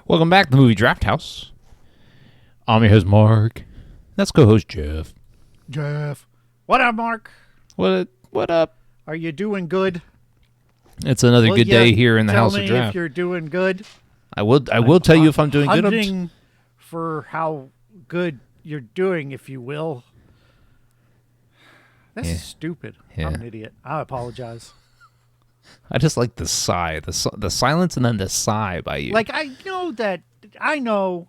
Welcome back to the Movie Draft House. I'm your host, Mark. That's co-host Jeff. Jeff. What up, Mark? What up? Are you doing good? It's another good day here in the House of Tell me Draft. if you're doing good. I will tell you if I'm doing good. Hunting for how good you're doing, if you will. This is stupid. Yeah. I'm an idiot. I apologize. I just like the sigh, the silence, and then the sigh by you. Like, I know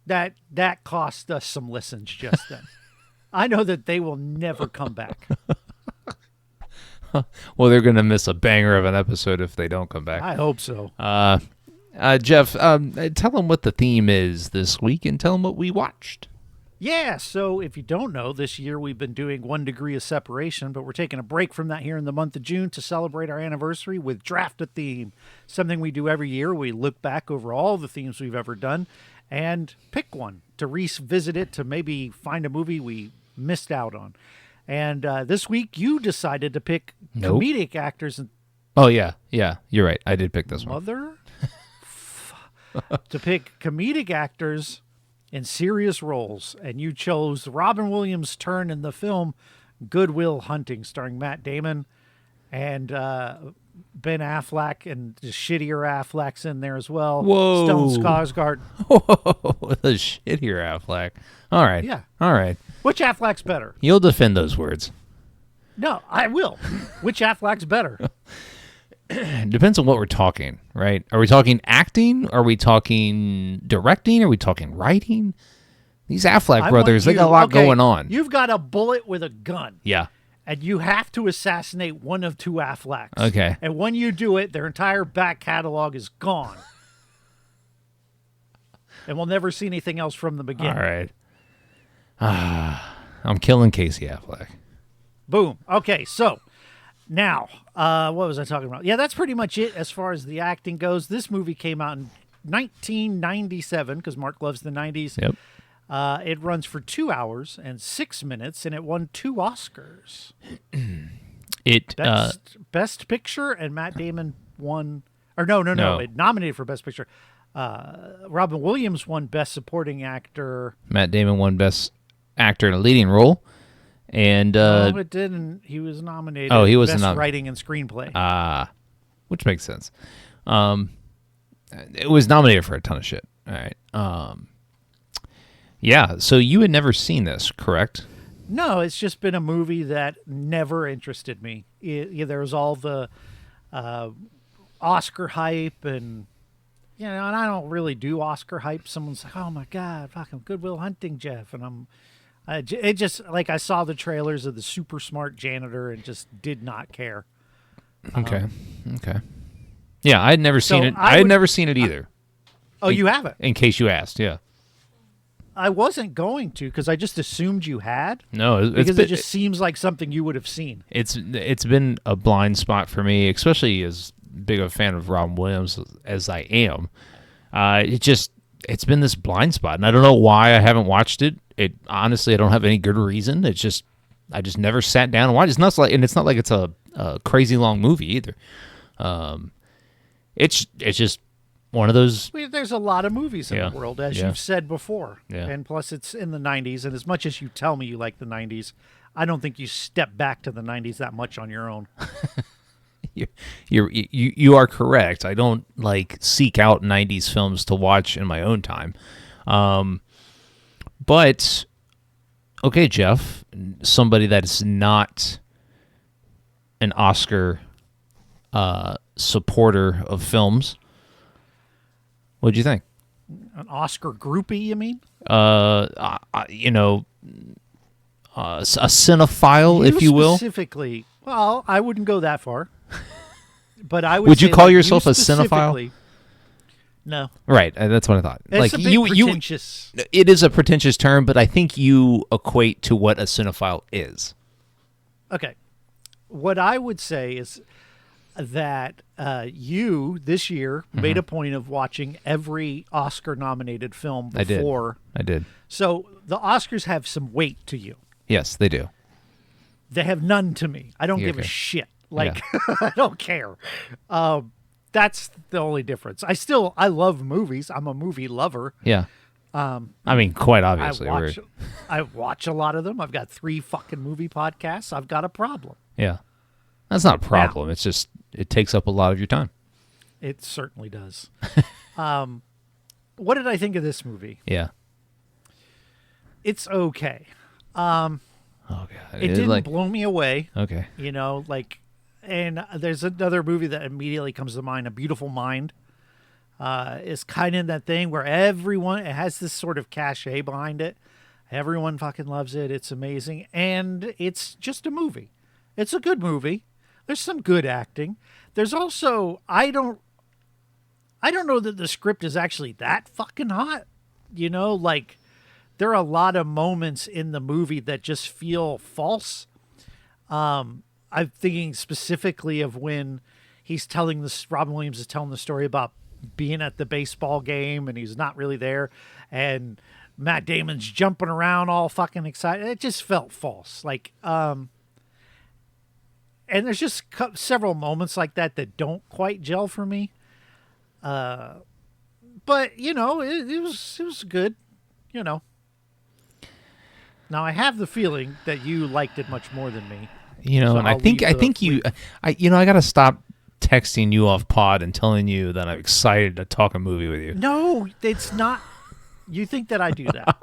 that cost us some listens just then. I know that they will never come back. Well, they're going to miss a banger of an episode if they don't come back. I hope so. Jeff, tell them what the theme is this week and tell them what we watched. Yeah, so if you don't know, this year we've been doing 1 Degree of Separation, but we're taking a break from that here in the month of June to celebrate our anniversary with Draft a Theme, something we do every year. We look back over all the themes we've ever done and pick one to revisit it, to maybe find a movie we missed out on. And this week you decided to pick comedic actors. Oh, yeah, you're right. I did pick this one. To pick comedic actors in serious roles, and you chose Robin Williams' turn in the film Good Will Hunting, starring Matt Damon and Ben Affleck, and the shittier Affleck's in there as well. Whoa. Stellan Skarsgård. Whoa, the shittier Affleck. All right. Yeah. All right. Which Affleck's better? You'll defend those words. No, I will. Which Affleck's better? Depends on what we're talking, right? Are we talking acting? Are we talking directing? Are we talking writing? These Affleck brothers, they got a lot going on. You've got a bullet with a gun. Yeah. And you have to assassinate one of two Afflecks. Okay. And when you do it, their entire back catalog is gone. And we'll never see anything else from them again. All right. I'm killing Casey Affleck. Boom. Okay, so now, what was I talking about? Yeah, that's pretty much it as far as the acting goes. This movie came out in 1997, because Mark loves the 90s. Yep. It runs for 2 hours and 6 minutes, and it won 2 Oscars. Best Picture, and Matt Damon won. Or no. It nominated for Best Picture. Robin Williams won Best Supporting Actor. Matt Damon won Best Actor in a Leading Role. And no, it didn't. He was nominated. Oh, he was Best Writing and Screenplay. Which makes sense. It was nominated for a ton of shit. All right. Yeah. So you had never seen this, correct? No, it's just been a movie that never interested me. There was all the Oscar hype, and and I don't really do Oscar hype. Someone's like, "Oh my God, fucking Good Will Hunting, Jeff," and it just, like, I saw the trailers of the super smart janitor and just did not care. Okay. Yeah, I had never seen it. I had never seen it either. You haven't? In case you asked, yeah. I wasn't going to, because I just assumed you had. No, it just seems like something you would have seen. It's been a blind spot for me, especially as big of a fan of Robin Williams as I am. It's been this blind spot, and I don't know why I haven't watched it. Honestly, I don't have any good reason. I just never sat down and watched. It's not like it's a crazy long movie either. It's just one of those. There's a lot of movies in the world, as you've said before, and plus it's in the 90s. And as much as you tell me you like the 90s, I don't think you step back to the 90s that much on your own. You are correct. I don't seek out 90s films to watch in my own time. But okay, Jeff, somebody that's not an Oscar supporter of films, what'd you think? An Oscar groupie, you mean? A cinephile, if you will. Specifically, well, I wouldn't go that far. But I would you call yourself a cinephile? No. Right, that's what I thought. It's a bit pretentious. It is a pretentious term, but I think you equate to what a cinephile is. Okay. What I would say is that you, this year, made a point of watching every Oscar-nominated film before. I did. So the Oscars have some weight to you. Yes, they do. They have none to me. I don't give a shit. I don't care. That's the only difference. I love movies. I'm a movie lover. Yeah. I mean, quite obviously. I watch a lot of them. I've got 3 fucking movie podcasts. I've got a problem. Yeah. That's not a problem. It's just, it takes up a lot of your time. It certainly does. What did I think of this movie? Yeah. It's okay. Oh, God. It didn't blow me away. Okay. You know, like, and there's another movie that immediately comes to mind, A Beautiful Mind. Is kind of that thing where it has this sort of cachet behind it. Everyone fucking loves it. It's amazing. And it's just a movie. It's a good movie. There's some good acting. There's also, I don't know that the script is actually that fucking hot. You know, like, there are a lot of moments in the movie that just feel false. I'm thinking specifically of when Robin Williams is telling the story about being at the baseball game and he's not really there, and Matt Damon's jumping around all fucking excited. It just felt false. Like, and there's just several moments like that don't quite gel for me. But you know, it was good, you know. Now I have the feeling that you liked it much more than me. You know, so and I think I got to stop texting you off pod and telling you that I'm excited to talk a movie with you. No, it's not. You think that I do that?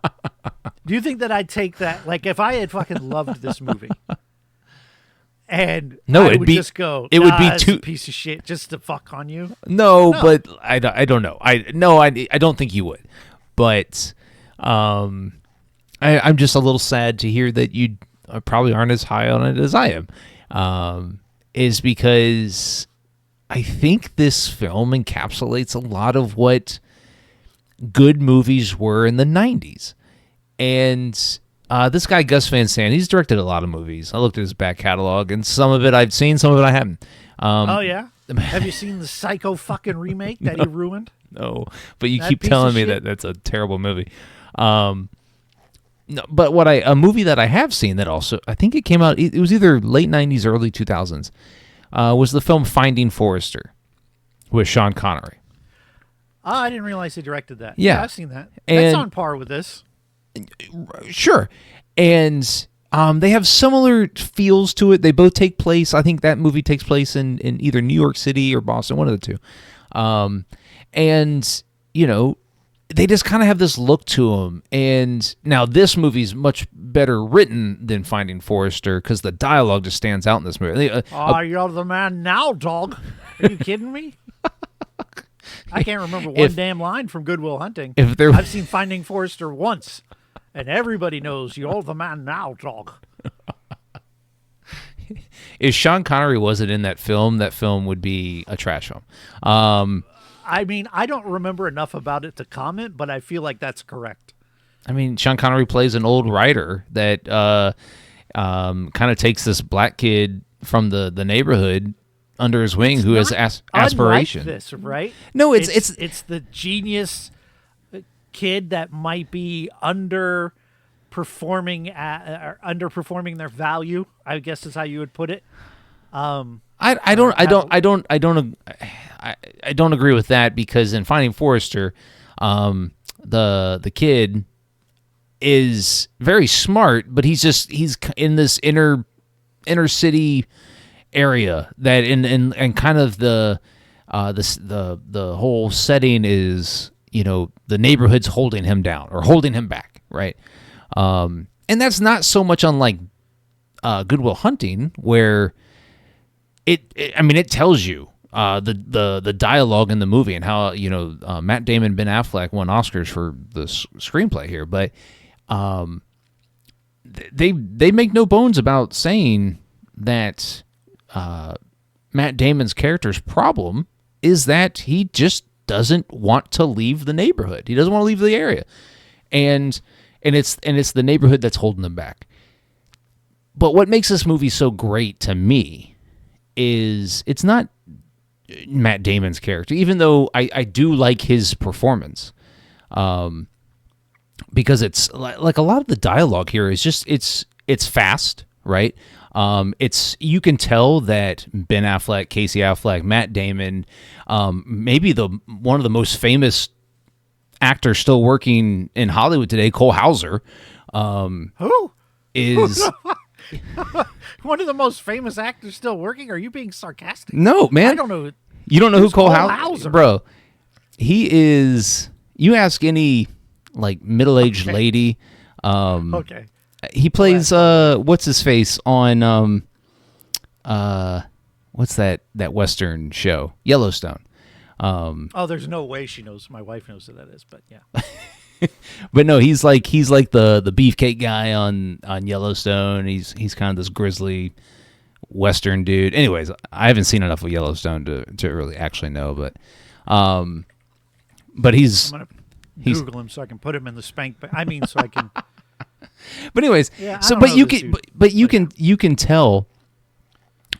Do you think that I'd take that? Like, if I had fucking loved this movie, and no, I would just go, it would be too a piece of shit just to fuck on you. No, but I don't know. I don't think you would. But I'm just a little sad to hear that you probably aren't as high on it as I am. Is because I think this film encapsulates a lot of what good movies were in the 90s. And this guy, Gus Van Sant, he's directed a lot of movies. I looked at his back catalog, and some of it I've seen, some of it I haven't. Oh, yeah? Have you seen the Psycho fucking remake that he ruined? No, but you keep telling me that that's a terrible movie. No, but a movie that I have seen that also, I think it came out, it was either late 90s or early 2000s, was the film Finding Forrester with Sean Connery. Oh, I didn't realize he directed that. Yeah, I've seen that. That's on par with this. Sure. And they have similar feels to it. They both take place, I think that movie takes place in either New York City or Boston, one of the two. And, you know, they just kind of have this look to them. And now this movie's much better written than Finding Forrester because the dialogue just stands out in this movie. You're the man now, dog. Are you kidding me? I can't remember one damn line from Good Will Hunting. I've seen Finding Forrester once, and everybody knows you're the man now, dog. If Sean Connery wasn't in that film would be a trash film. I mean, I don't remember enough about it to comment, but I feel like that's correct. I mean, Sean Connery plays an old writer that kind of takes this black kid from the neighborhood under his wing who has aspiration. This, right? No, it's the genius kid that might be underperforming their value, I guess is how you would put it. I don't agree with that because in Finding Forrester, the kid is very smart, but he's in this inner city area that and kind of the whole setting is, you know, the neighborhood's holding him down or holding him back, right? And that's not so much unlike Good Will Hunting, where it tells you the dialogue in the movie and how, you know, Matt Damon and Ben Affleck won Oscars for the screenplay here, but they make no bones about saying that Matt Damon's character's problem is that he just doesn't want to leave the neighborhood. He doesn't want to leave the area, and it's the neighborhood that's holding him back. But what makes this movie so great to me is it's not Matt Damon's character, even though I do like his performance, because it's like a lot of the dialogue here is just it's fast, right? It's you can tell that Ben Affleck, Casey Affleck, Matt Damon, maybe one of the most famous actors still working in Hollywood today, Cole Hauser, Who is one of the most famous actors still working? Are you being sarcastic? no man. I don't know. You don't know who Cole Hauser? Hauser, bro? He is. You ask any like middle-aged lady. Okay. He plays what's his face on what's that Western show, Yellowstone. Oh, there's no way she knows. My wife knows who that is, but yeah. But no, he's like the beefcake guy on Yellowstone. He's kind of this grizzly Western dude. Anyways, I haven't seen enough of Yellowstone to really actually know, but he's I'm gonna Google him so I can put him in the spank. I mean, so I can. But anyways, Yeah, so I don't but know you this can dude. but you can tell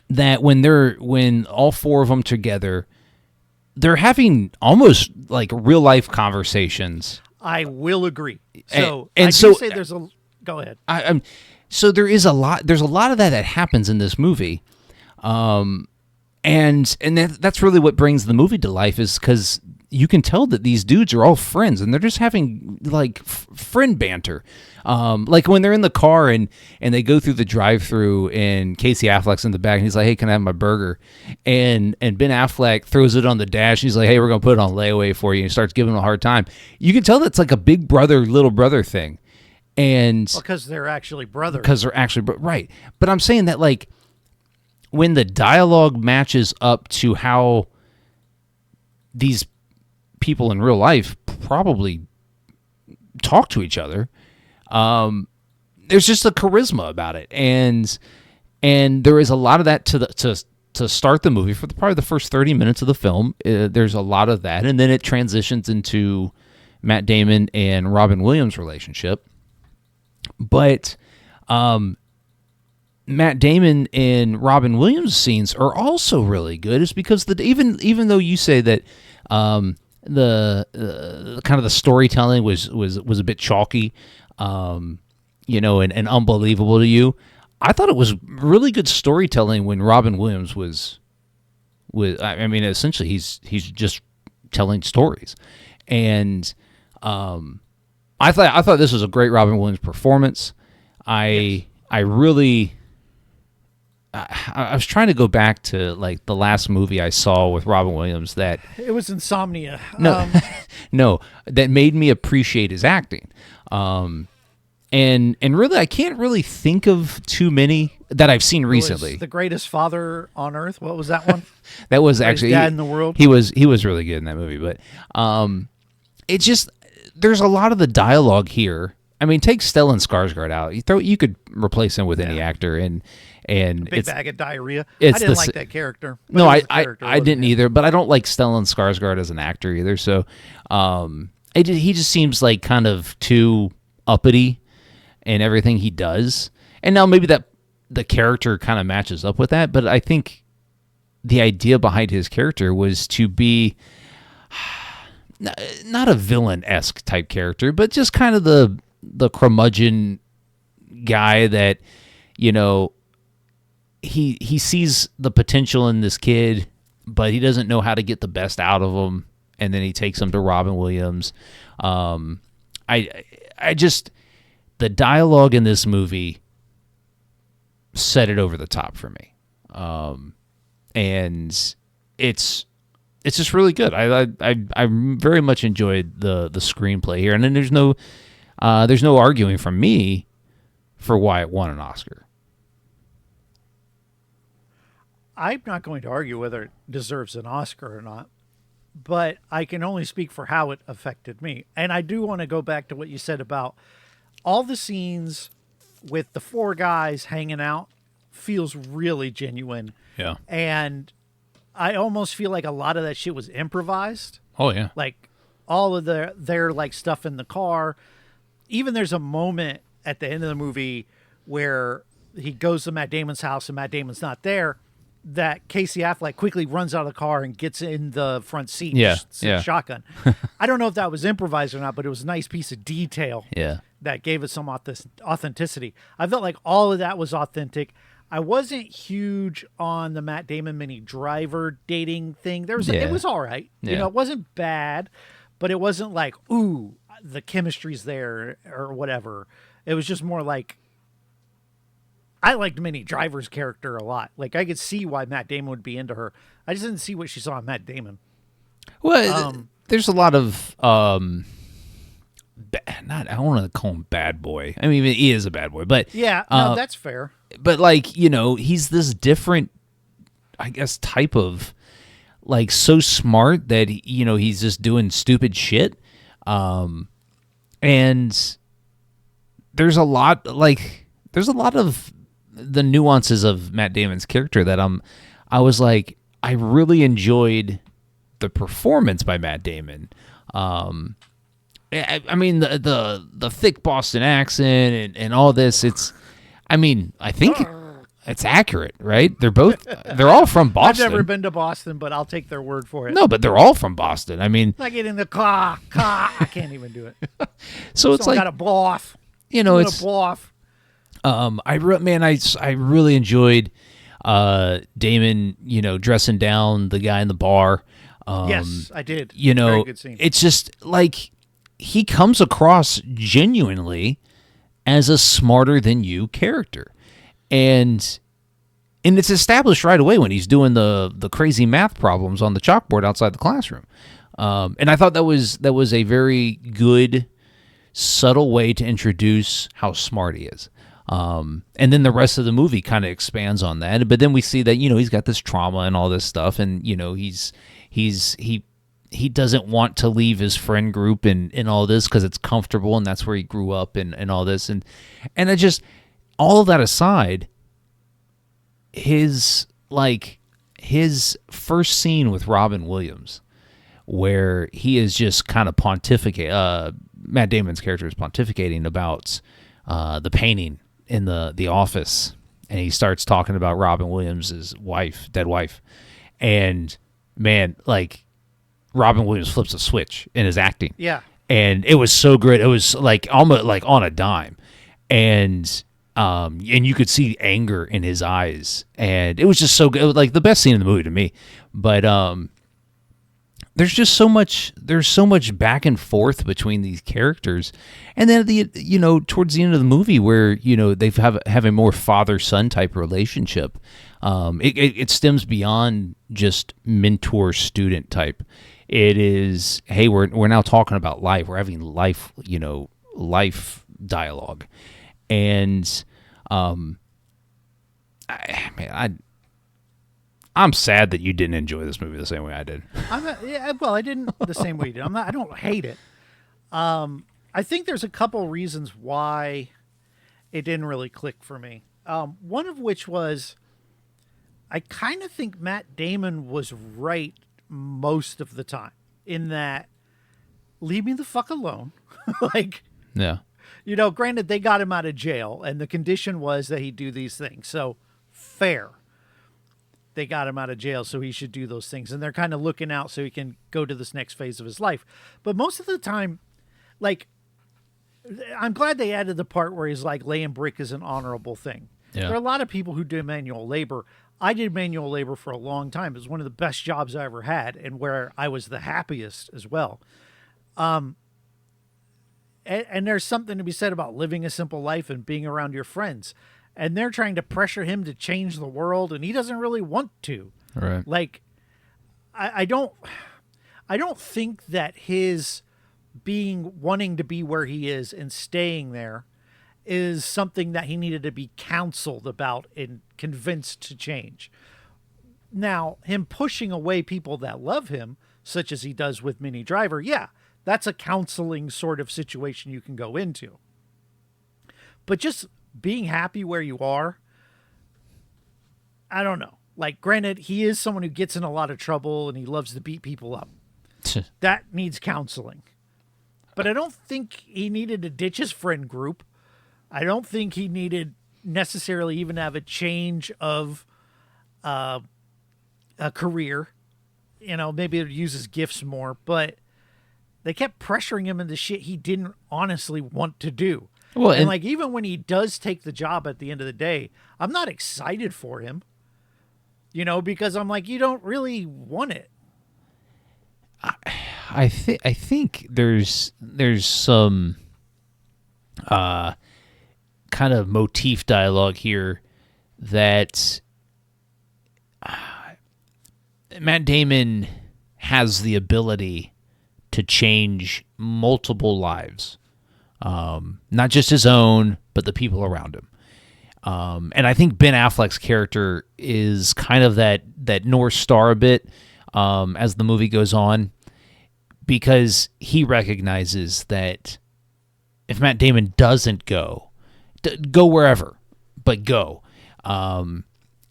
that when all four of them together, they're having almost like real life conversations. I will agree. So And I so- do say there's a. Go ahead. So there's a lot of that happens in this movie, and that's really what brings the movie to life, is because you can tell that these dudes are all friends and they're just having like friend banter. Like when they're in the car and they go through the drive-through and Casey Affleck's in the back and he's like, "Hey, can I have my burger?" And Ben Affleck throws it on the dash. He's like, "Hey, we're gonna put it on layaway for you." And he starts giving him a hard time. You can tell that's like a big brother, little brother thing. And Because they're actually brothers. because they're actually right. But I'm saying that like when the dialogue matches up to how these people in real life probably talk to each other, there's just a charisma about it, and there is a lot of that to start the movie for probably the first 30 minutes of the film. There's a lot of that, and then it transitions into Matt Damon and Robin Williams' relationship. But Matt Damon and Robin Williams scenes are also really good. Is because even though you say that the kind of the storytelling was a bit chalky, and unbelievable to you, I thought it was really good storytelling when Robin Williams was. I mean, essentially, he's just telling stories, and I thought this was a great Robin Williams performance. I really. I was trying to go back to like the last movie I saw with Robin Williams that It was Insomnia. no, that made me appreciate his acting. And really, I can't really think of too many that I've seen recently. The Greatest Father on Earth. What was that one? That was Greatest actually Dad in the World. He was really good in that movie, but it just there's a lot of the dialogue here. I mean, take Stellan Skarsgård out. You could replace him with any actor, and Big bag of diarrhea. I it's didn't the like s- that character. but No, it I was a character, I wasn't didn't it? either, but I don't like Stellan Skarsgård as an actor either. So, he just seems like kind of too uppity in everything he does. And now maybe that the character kind of matches up with that, but I think the idea behind his character was to be not a villain-esque type character, but just kind of the curmudgeon guy that, he sees the potential in this kid, but he doesn't know how to get the best out of him, and then he takes him to Robin Williams. I just the dialogue in this movie set it over the top for me, and it's just really good. I very much enjoyed the screenplay here, and then there's no arguing from me for why it won an Oscar. I'm not going to argue whether it deserves an Oscar or not, but I can only speak for how it affected me. And I do want to go back to what you said about all the scenes with the four guys hanging out feels really genuine. Yeah. And I almost feel like a lot of that shit was improvised. Oh yeah. Like all of their like stuff in the car. Even there's a moment at the end of the movie where he goes to Matt Damon's house and Matt Damon's not there, that Casey Affleck quickly runs out of the car and gets in the front seat. Yeah, yeah. Shotgun. I don't know if that was improvised or not, but it was a nice piece of detail Yeah. that gave it some authenticity. I felt like all of that was authentic. I wasn't huge on the Matt Damon Minnie Driver dating thing. It was all right. Yeah. You know, it wasn't bad, but it wasn't like, ooh, the chemistry's there or whatever. It was just more like, I liked Minnie Driver's character a lot. Like, I could see why Matt Damon would be into her. I just didn't see what she saw in Matt Damon. Well, there's a lot of I don't want to call him bad boy. I mean, he is a bad boy, but Yeah, no, that's fair. but like, you know, he's this different, I guess, type of, like, so smart that you know, he's just doing stupid shit, and there's a lot of the nuances of Matt Damon's character that I was like, I really enjoyed the performance by Matt Damon. I mean, the thick Boston accent and all this, I think it's accurate, right? They're all from Boston. I've never been to Boston, but I'll take their word for it. No, but they're all from Boston. I mean, Like getting the car, I can't even do it. so it's Someone like, got a blow off. you know, A blow off. I really enjoyed Damon, you know, dressing down the guy in the bar. Yes, I did. You know, Very good scene. it's just like he comes across genuinely as a smarter than you character, and it's established right away when he's doing the crazy math problems on the chalkboard outside the classroom. And I thought that was a very good, subtle way to introduce how smart he is. And then the rest of the movie kind of expands on that. But then we see that, you know, he's got this trauma and all this stuff, and you know, he doesn't want to leave his friend group and all this because it's comfortable and that's where he grew up and all this, and I just, all of that aside, his first scene with Robin Williams, where he is just kind of Matt Damon's character is pontificating about the painting in the office, and he starts talking about Robin Williams' dead wife, and man, like, Robin Williams flips a switch in his acting. Yeah. And it was so good. It was like almost like on a dime. And you could see anger in his eyes. And it was just so good. It was like the best scene in the movie to me. But there's just so much back and forth between these characters. And then towards the end of the movie, where, you know, they have a more father-son type relationship. It stems beyond just mentor-student type. It is, hey, we're now talking about life. We're having life dialogue, and I'm sad that you didn't enjoy this movie the same way I did. I didn't the same way you did. I don't hate it. I think there's a couple reasons why it didn't really click for me. One of which was, I kind of think Matt Damon was right most of the time in that, leave me the fuck alone. Like, Yeah. you know, granted, they got him out of jail and the condition was that he do these things. So fair. They got him out of jail, so he should do those things. And they're kind of looking out so he can go to this next phase of his life. But most of the time, like, I'm glad they added the part where he's like, laying brick is an honorable thing. Yeah. There are a lot of people who do manual labor. I did manual labor for a long time. It was one of the best jobs I ever had and where I was the happiest as well. And there's something to be said about living a simple life and being around your friends. And they're trying to pressure him to change the world, and he doesn't really want to. Right. Like, I don't think that his wanting to be where he is and staying there is something that he needed to be counseled about and convinced to change. Now, him pushing away people that love him, such as he does with Minnie Driver, yeah, that's a counseling sort of situation you can go into. But just being happy where you are, I don't know. Like, granted, he is someone who gets in a lot of trouble and he loves to beat people up. That needs counseling. But I don't think he needed to ditch his friend group. I don't think he needed necessarily even have a change of a career. You know, maybe to use his gifts more, but they kept pressuring him into shit he didn't honestly want to do. Well, And and like even when he does take the job at the end of the day, I'm not excited for him. Because I'm like, you don't really want it. I think there's some kind of motif dialogue here that Matt Damon has the ability to change multiple lives, not just his own, but the people around him. And I think Ben Affleck's character is kind of that North Star a bit as the movie goes on, because he recognizes that if Matt Damon doesn't go wherever, but go,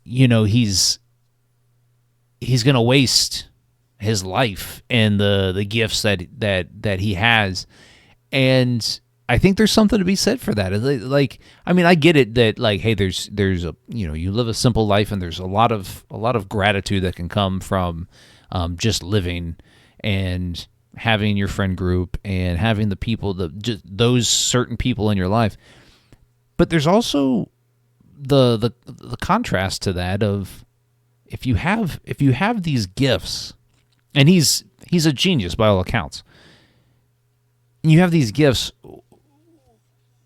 he's going to waste his life and the gifts that he has. And I think there's something to be said for that. Like, I mean, I get it that like, hey, there's a, you live a simple life, and there's a lot of gratitude that can come from just living and having your friend group and having the people, just those certain people in your life. But there's also the contrast to that of if you have these gifts, and he's a genius by all accounts. And you have these gifts,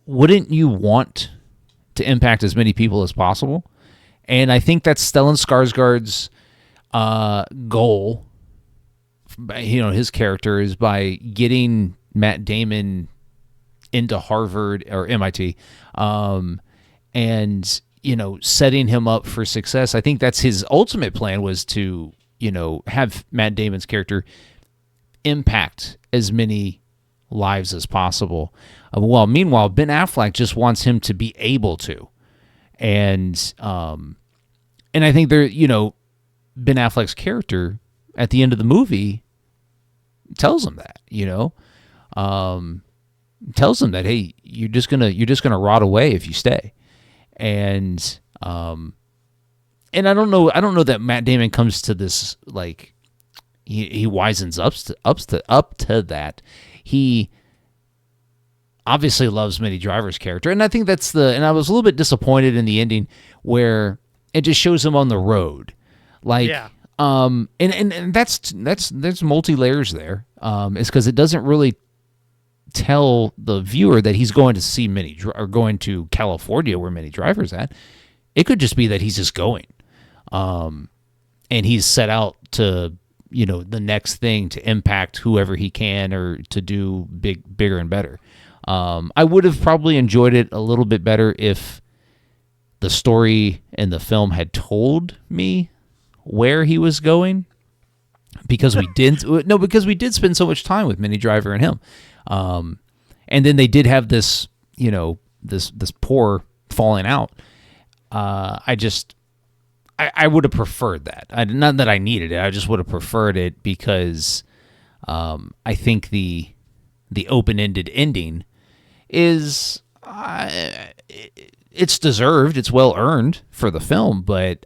wouldn't you want to impact as many people as possible? And I think that's Stellan Skarsgård's goal. His character is by getting Matt Damon into Harvard or MIT, and setting him up for success. I think that's his ultimate plan, was to have Matt Damon's character impact as many lives as possible. Well, meanwhile, Ben Affleck just wants him to be able to, and I think Ben Affleck's character at the end of the movie tells him that, tells him that, hey, you're just gonna rot away if you stay, and I don't know that Matt Damon comes to this like he wisens up to that. He obviously loves Minnie Driver's character, and I think and I was a little bit disappointed in the ending where it just shows him on the road, like, yeah. And there's multi layers there. It's because it doesn't really tell the viewer that he's going to see or going to California where Minnie Driver's at. It could just be that he's just going, and he's set out to the next thing to impact whoever he can, or to do bigger and better. I would have probably enjoyed it a little bit better if the story in the film had told me where he was going, because we did spend so much time with Minnie Driver and him. And then they did have this, this poor falling out. I would have preferred that. Not that I needed it. I just would have preferred it because I think the open-ended ending is it's deserved. It's well earned for the film, but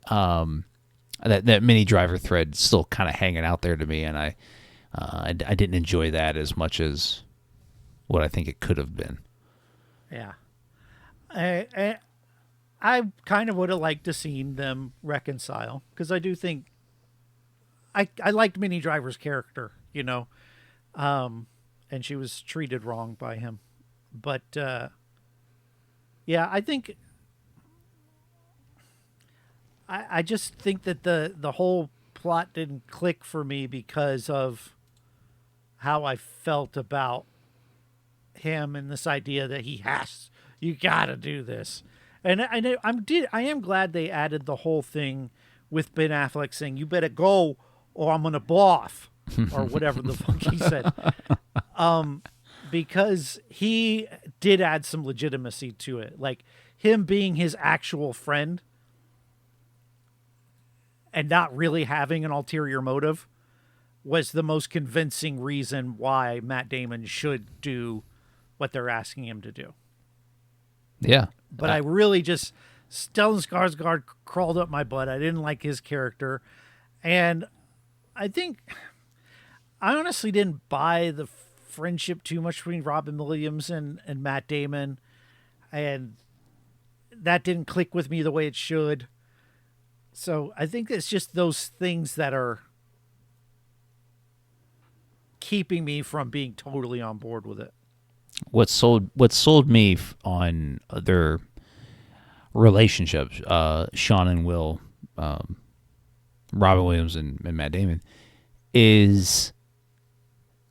that Minnie Driver thread still kind of hanging out there to me, and I didn't enjoy that as much as what I think it could have been. Yeah. I kind of would have liked to seen them reconcile, because I do think I liked Minnie Driver's character, and she was treated wrong by him. But yeah, I think I just think that the whole plot didn't click for me because of how I felt about him and this idea that you gotta do this. And I am glad they added the whole thing with Ben Affleck saying, "You better go, or I'm gonna boff," or whatever the fuck he said. Because he did add some legitimacy to it, like him being his actual friend and not really having an ulterior motive was the most convincing reason why Matt Damon should do what they're asking him to do. Yeah. But I really just, Stellan Skarsgård crawled up my butt. I didn't like his character. And I think I honestly didn't buy the friendship too much between Robin Williams and Matt Damon. and that didn't click with me the way it should. So I think it's just those things that are keeping me from being totally on board with it. What sold me on their relationships, Sean and Will, Robin Williams and Matt Damon, is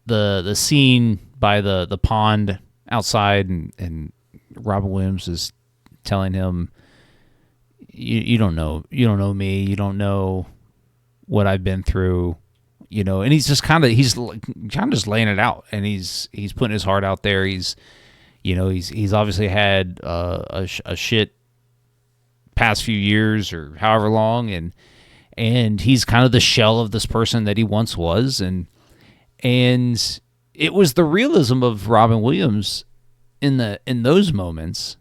the scene by the pond outside, and Robin Williams is telling him, you don't know me, you don't know what I've been through, and he's just kind of just laying it out, and he's putting his heart out there. He's obviously had a shit past few years or however long, and he's kind of the shell of this person that he once was, and it was the realism of Robin Williams in those moments,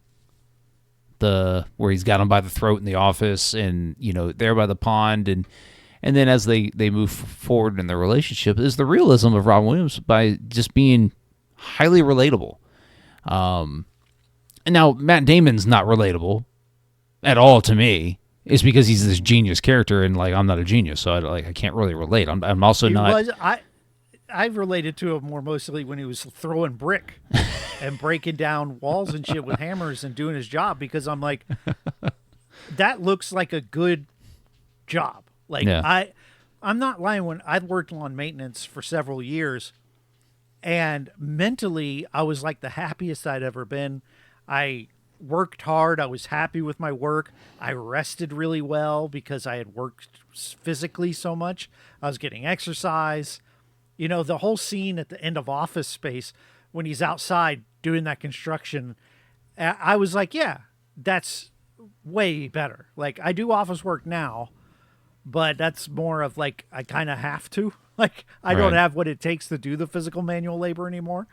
where he's got him by the throat in the office, and there by the pond, and then as they move forward in their relationship, is the realism of Robin Williams by just being highly relatable. And now Matt Damon's not relatable at all to me. It's because he's this genius character, and I'm not a genius, so I can't really relate. I'm also not. I've related to him more mostly when he was throwing brick and breaking down walls and shit with hammers and doing his job, because I'm like, that looks like a good job. I'm not lying. When I've worked on maintenance for several years, and mentally I was like the happiest I'd ever been. I worked hard. I was happy with my work. I rested really well because I had worked physically so much. I was getting exercise. The whole scene at the end of Office Space when he's outside doing that construction, I was like, yeah, that's way better. I do office work now, but that's more of I kind of have to. I don't have what it takes to do the physical manual labor anymore.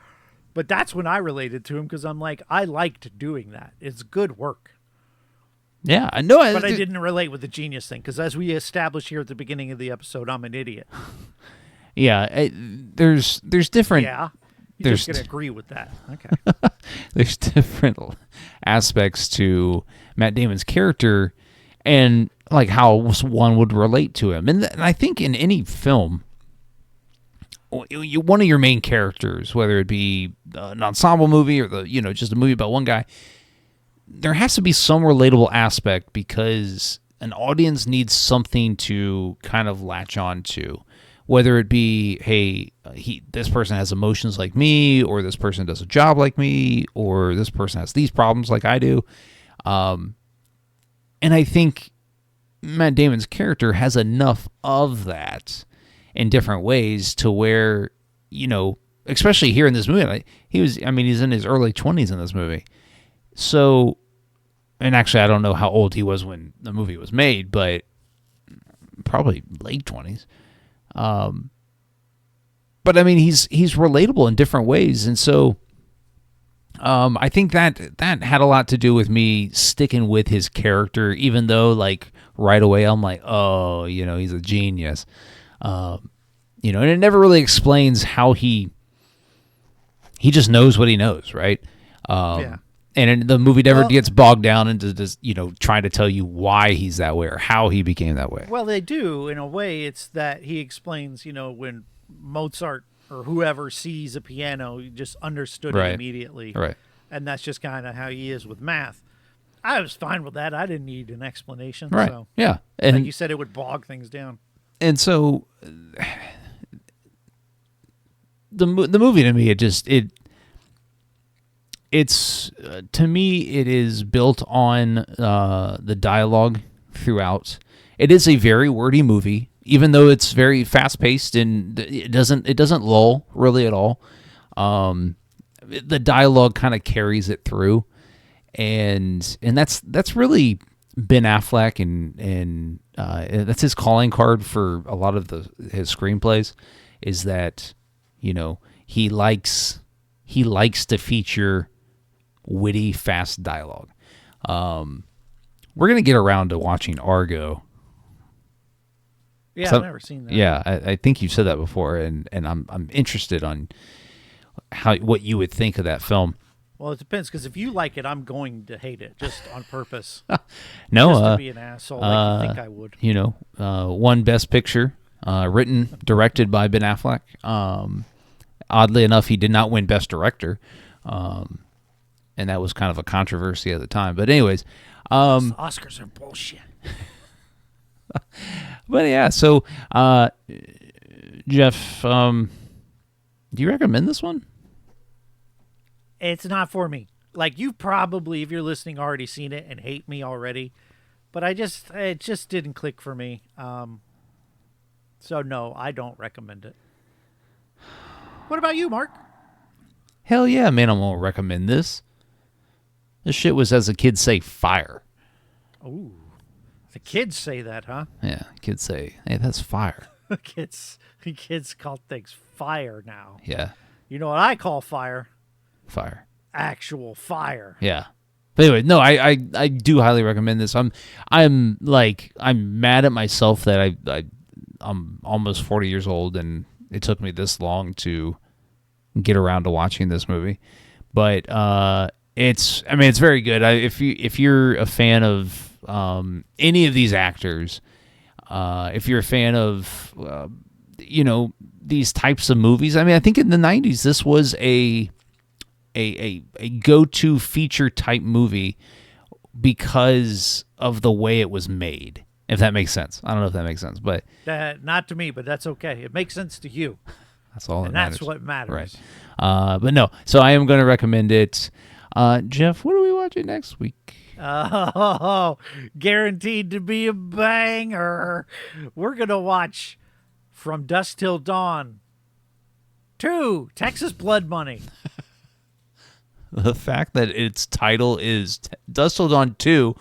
But that's when I related to him, because I'm like, I liked doing that. It's good work. Yeah, I know. But I didn't relate with the genius thing, because as we established here at the beginning of the episode, I'm an idiot. Yeah, there's different. Yeah, you're just gonna agree with that. Okay. There's different aspects to Matt Damon's character, and how one would relate to him. And I think in any film, one of your main characters, whether it be an ensemble movie or just a movie about one guy, there has to be some relatable aspect, because an audience needs something to kind of latch on to. Whether it be, hey, this person has emotions like me, or this person does a job like me, or this person has these problems like I do. And I think Matt Damon's character has enough of that in different ways to where, especially here in this movie, he's in his early 20s in this movie. So, and actually I don't know how old he was when the movie was made, but probably late 20s. But he's relatable in different ways, and so I think that had a lot to do with me sticking with his character, even though right away I'm like, oh, he's a genius, and it never really explains how he just knows what he knows, right? Yeah. And the movie never gets bogged down into this, trying to tell you why he's that way or how he became that way. Well, they do, in a way. It's that he explains, when Mozart or whoever sees a piano, he just understood it immediately. Right. And that's just kind of how he is with math. I was fine with that. I didn't need an explanation. Right. So, yeah. And like you said, it would bog things down. And so the movie to me, it's to me, it is built on the dialogue throughout. It is a very wordy movie, even though it's very fast paced, and it doesn't lull really at all. The dialogue kind of carries it through, and that's really Ben Affleck, and that's his calling card for a lot of his screenplays, is that he likes to feature witty, fast dialogue. We're gonna get around to watching Argo. Yeah, I've never seen that. Yeah, I think you've said that before, and I'm interested on what you would think of that film. Well, it depends, because if you like it, I'm going to hate it just on purpose. No, just to be an asshole like you think I would. Won Best Picture, written, directed by Ben Affleck. Oddly enough, he did not win Best Director, and that was kind of a controversy at the time. But anyways, Oscars are bullshit. But yeah, so Jeff, do you recommend this one? It's not for me. Like, you probably, if you're listening, already seen it and hate me already. But it just didn't click for me. So no, I don't recommend it. What about you, Mark? Hell yeah, man, I'm gonna recommend this. This shit was, as the kids say, fire. Ooh, the kids say that, huh? Yeah, kids say, hey, that's fire. kids call things fire now. Yeah. You know what I call fire? Fire. Actual fire. Yeah. But anyway, no, I do highly recommend this. I'm mad at myself that I'm almost 40 years old and it took me this long to get around to watching this movie. But it's very good. If you're a fan of any of these actors, if you're a fan of these types of movies, I think in the 90s this was a go-to feature type movie because of the way it was made, if that makes sense. I don't know if that makes sense, but not to me, but that's okay. It makes sense to you. That's all and that matters. That's what matters. Right. But no, so I am going to recommend it. Jeff, what are we watching next week? Oh, guaranteed to be a banger. We're going to watch From Dusk Till Dawn 2, Texas Blood Money. The fact that its title is Dusk Till Dawn 2,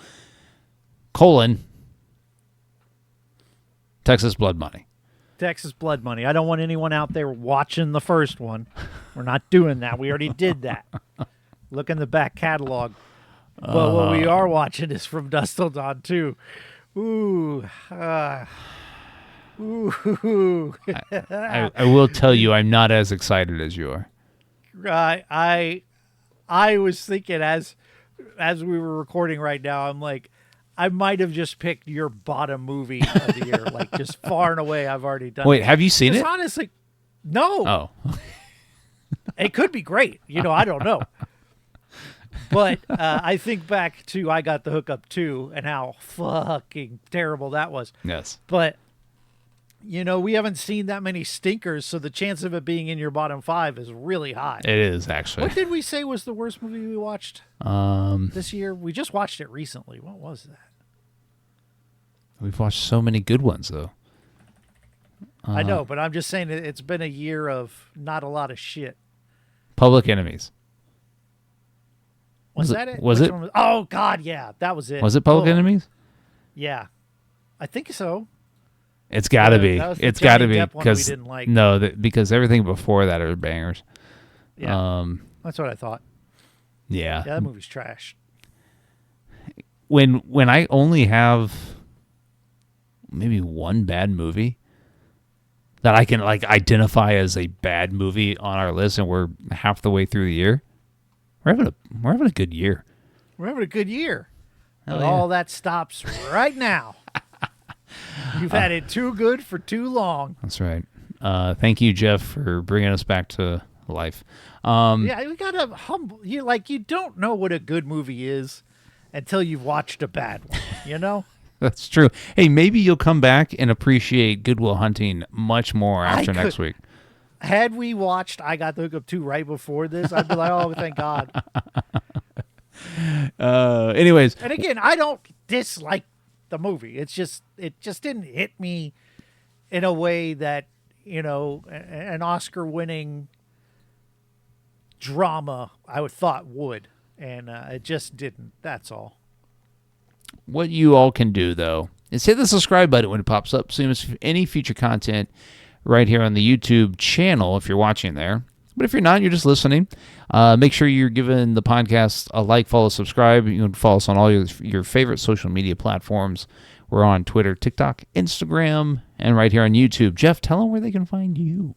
Texas Blood Money. Texas Blood Money. I don't want anyone out there watching the first one. We're not doing that. We already did that. Look in the back catalog. But what we are watching is From Dusk Till Dawn 2. Ooh. Ooh. I will tell you, I'm not as excited as you are. I was thinking as we were recording right now, I'm like, I might have just picked your bottom movie of the year. Like, just far and away, I've already done it. Wait, have you seen it? Honestly, no. Oh. It could be great. I don't know. But I think back to I Got the Hookup 2 and how fucking terrible that was. Yes. But, we haven't seen that many stinkers, so the chance of it being in your bottom 5 is really high. It is, actually. What did we say was the worst movie we watched this year? We just watched it recently. What was that? We've watched so many good ones, though. I know, but I'm just saying it's been a year of not a lot of shit. Public Enemies. Was that it? Was it? Oh, God, yeah. That was it. Was it Public Enemies? Yeah. I think so. It's got to be. It's got to be. Because we didn't like. No, because everything before that are bangers. Yeah. That's what I thought. Yeah. Yeah, that movie's trash. When I only have maybe one bad movie that I can identify as a bad movie on our list, and we're half the way through the year, we're having a good year. We're having a good year. But all that stops right now. You've had it too good for too long. That's right. Thank you, Jeff, for bringing us back to life. Yeah, we gotta humble you. Like, you don't know what a good movie is until you've watched a bad one. That's true. Hey, maybe you'll come back and appreciate Good Will Hunting much more after next week. Had we watched I Got the Hookup 2 right before this, I'd be like, oh, thank God. Anyways. And again, I don't dislike the movie. It just didn't hit me in a way that, an Oscar-winning drama I would thought would. And it just didn't. That's all. What you all can do, though, is hit the subscribe button when it pops up so you miss any future content right here on the YouTube channel if you're watching there. But if you're not, you're just listening. Make sure you're giving the podcast a like, follow, subscribe. You can follow us on all your favorite social media platforms. We're on Twitter, TikTok, Instagram, and right here on YouTube. Jeff, tell them where they can find you.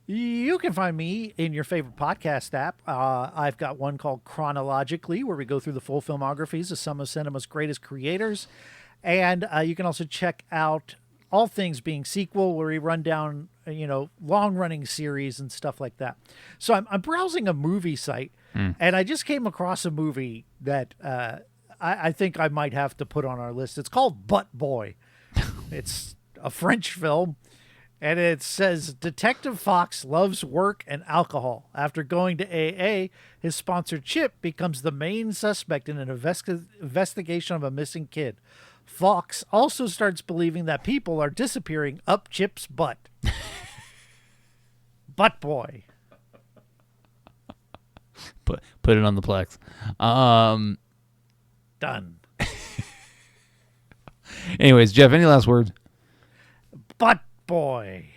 You can find me in your favorite podcast app. I've got one called Chronologically, where we go through the full filmographies of some of cinema's greatest creators. And you can also check out All Things Being Sequel, where we run down, long-running series and stuff like that. So I'm browsing a movie site, and I just came across a movie that I think I might have to put on our list. It's called Butt Boy. It's a French film. And it says, Detective Fox loves work and alcohol. After going to AA, his sponsor Chip becomes the main suspect in an investigation of a missing kid. Fox also starts believing that people are disappearing up Chip's butt. Butt Boy. Put it on the Plex. Done. Anyways, Jeff, any last words? Butt Boy.